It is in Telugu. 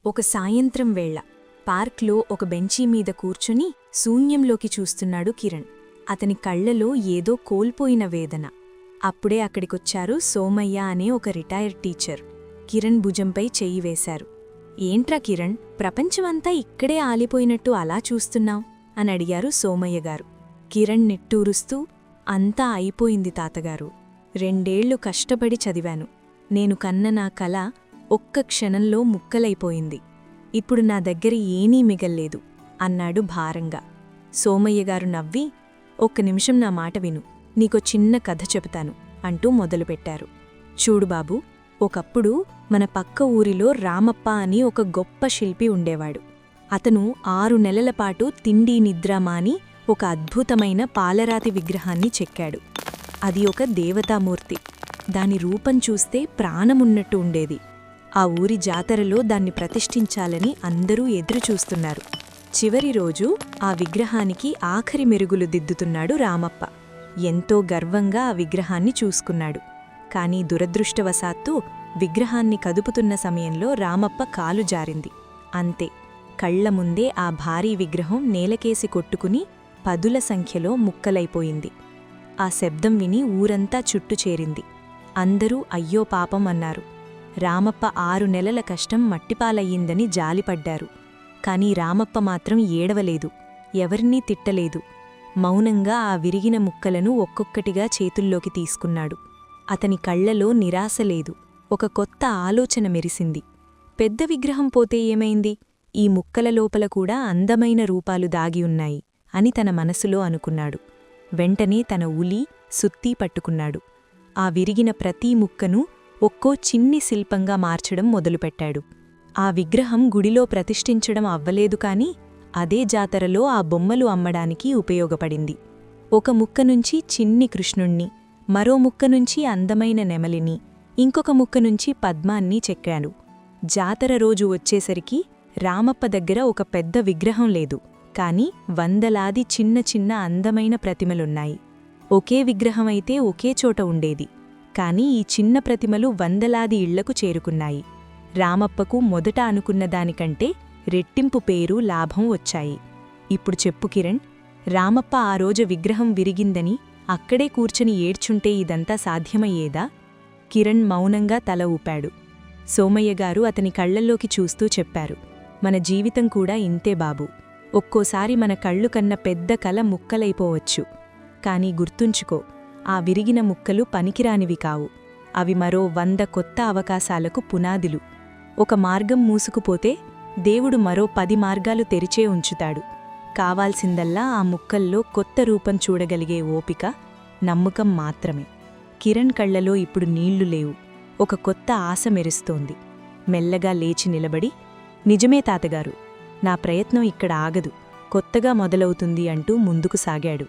ఒక సాయంత్రం వేళ పార్క్లో ఒక బెంచీ మీద కూర్చుని శూన్యంలోకి చూస్తున్నాడు కిరణ్. అతని కళ్లలో ఏదో కోల్పోయిన వేదన. అప్పుడే అక్కడికొచ్చారు సోమయ్య అనే ఒక రిటైర్డ్ టీచర్. కిరణ్ భుజంపై చెయ్యి వేశారు. ఏంట్రా కిరణ్, ప్రపంచమంతా ఇక్కడే ఆలిపోయినట్టు అలా చూస్తున్నావ్ అని అడిగారు సోమయ్యగారు. కిరణ్ నిట్టూరుస్తూ, అంతా అయిపోయింది తాతగారు. 2 ఏళ్లు కష్టపడి చదివాను. నేను కన్న నా కల ఒక్క క్షణంలో ముక్కలైపోయింది. ఇప్పుడు నా దగ్గర ఏమీ మిగల్లేదు అన్నాడు భారంగా. సోమయ్యగారు నవ్వి, ఒక్క నిమిషం నా మాట విను, నీకో చిన్న కథ చెబుతాను అంటూ మొదలుపెట్టారు. చూడు బాబూ, ఒకప్పుడు మన పక్క ఊరిలో రామప్ప అని ఒక గొప్ప శిల్పి ఉండేవాడు. అతను 6 నెలల పాటు తిండి నిద్ర మాని ఒక అద్భుతమైన పాలరాతి విగ్రహాన్ని చెక్కాడు. అది ఒక దేవతామూర్తి. దాని రూపం చూస్తే ప్రాణమున్నట్టు ఉండేది. ఆ ఊరి జాతరలో దాన్ని ప్రతిష్ఠించాలని అందరూ ఎదురుచూస్తున్నారు. చివరి రోజు ఆ విగ్రహానికి ఆఖరి మెరుగులు దిద్దుతున్నాడు రామప్ప. ఎంతో గర్వంగా ఆ విగ్రహాన్ని చూసుకున్నాడు. కాని దురదృష్టవశాత్తు విగ్రహాన్ని కదుపుతున్న సమయంలో రామప్ప కాలు జారింది. అంతే, కళ్ల ముందే ఆ భారీ విగ్రహం నేలకేసి కొట్టుకుని 10ల సంఖ్యలో ముక్కలైపోయింది. ఆ శబ్దం విని ఊరంతా చుట్టు చేరింది. అందరూ అయ్యో పాపం అన్నారు. రామప్ప 6 నెలల కష్టం మట్టిపాలయ్యిందని జాలిపడ్డారు. కాని రామప్ప మాత్రం ఏడవలేదు, ఎవరినీ తిట్టలేదు. మౌనంగా ఆ విరిగిన ముక్కలను ఒక్కొక్కటిగా చేతుల్లోకి తీసుకున్నాడు. అతని కళ్లలో నిరాశ లేదు, ఒక కొత్త ఆలోచన మెరిసింది. పెద్ద విగ్రహం పోతే ఏమైంది, ఈ ముక్కల లోపల కూడా అందమైన రూపాలు దాగియున్నాయి అని తన మనసులో అనుకున్నాడు. వెంటనే తన ఉలి, సుత్తి పట్టుకున్నాడు. ఆ విరిగిన ప్రతీ ముక్కను ఒక్కో చిన్ని శిల్పంగా మార్చడం మొదలుపెట్టాడు. ఆ విగ్రహం గుడిలో ప్రతిష్ఠించడం అవ్వలేదు కాని అదే జాతరలో ఆ బొమ్మలు అమ్మడానికి ఉపయోగపడింది. ఒక ముక్క నుంచి చిన్ని కృష్ణుణ్ణి, మరో ముక్క నుంచి అందమైన నెమలిని, ఇంకొక ముక్క నుంచి పద్మాన్ని చెక్కాడు. జాతర రోజు వచ్చేసరికి రామప్ప దగ్గర ఒక పెద్ద విగ్రహం లేదు, కాని వందలాది చిన్న చిన్న అందమైన ప్రతిమలున్నాయి. ఒకే విగ్రహమైతే ఒకే చోట ఉండేది, కాని ఈ చిన్న ప్రతిమలు వందలాది ఇళ్లకు చేరుకున్నాయి. రామప్పకు మొదట అనుకున్న దానికంటే రెట్టింపు పేరు, లాభం వచ్చాయి. ఇప్పుడు చెప్పు కిరణ్, రామప్ప ఆ రోజు విగ్రహం విరిగిందని అక్కడే కూర్చుని ఏడ్చుంటే ఇదంతా సాధ్యమయ్యేదా? కిరణ్ మౌనంగా తల ఊపాడు. సోమయ్యగారు అతని కళ్లల్లోకి చూస్తూ చెప్పారు, మన జీవితం కూడా ఇంతే బాబూ. ఒక్కోసారి మన కళ్ళు కన్న పెద్ద కల ముక్కలైపోవచ్చు. కాని గుర్తుంచుకో, ఆ విరిగిన ముక్కలు పనికిరానివి కావు. అవి మరో 100 కొత్త అవకాశాలకు పునాదులు. ఒక మార్గం మూసుకుపోతే దేవుడు మరో 10 మార్గాలు తెరిచే ఉంచుతాడు. కావాల్సిందల్లా ఆ ముక్కల్లో కొత్త రూపం చూడగలిగే ఓపిక, నమ్మకం మాత్రమే. కిరణ్ కళ్లలో ఇప్పుడు నీళ్లు లేవు, ఒక కొత్త ఆశ మెరుస్తోంది. మెల్లగా లేచి నిలబడి, నిజమే తాతగారు, నా ప్రయత్నం ఇక్కడ ఆగదు, కొత్తగా మొదలవుతుంది అంటూ ముందుకు సాగాడు.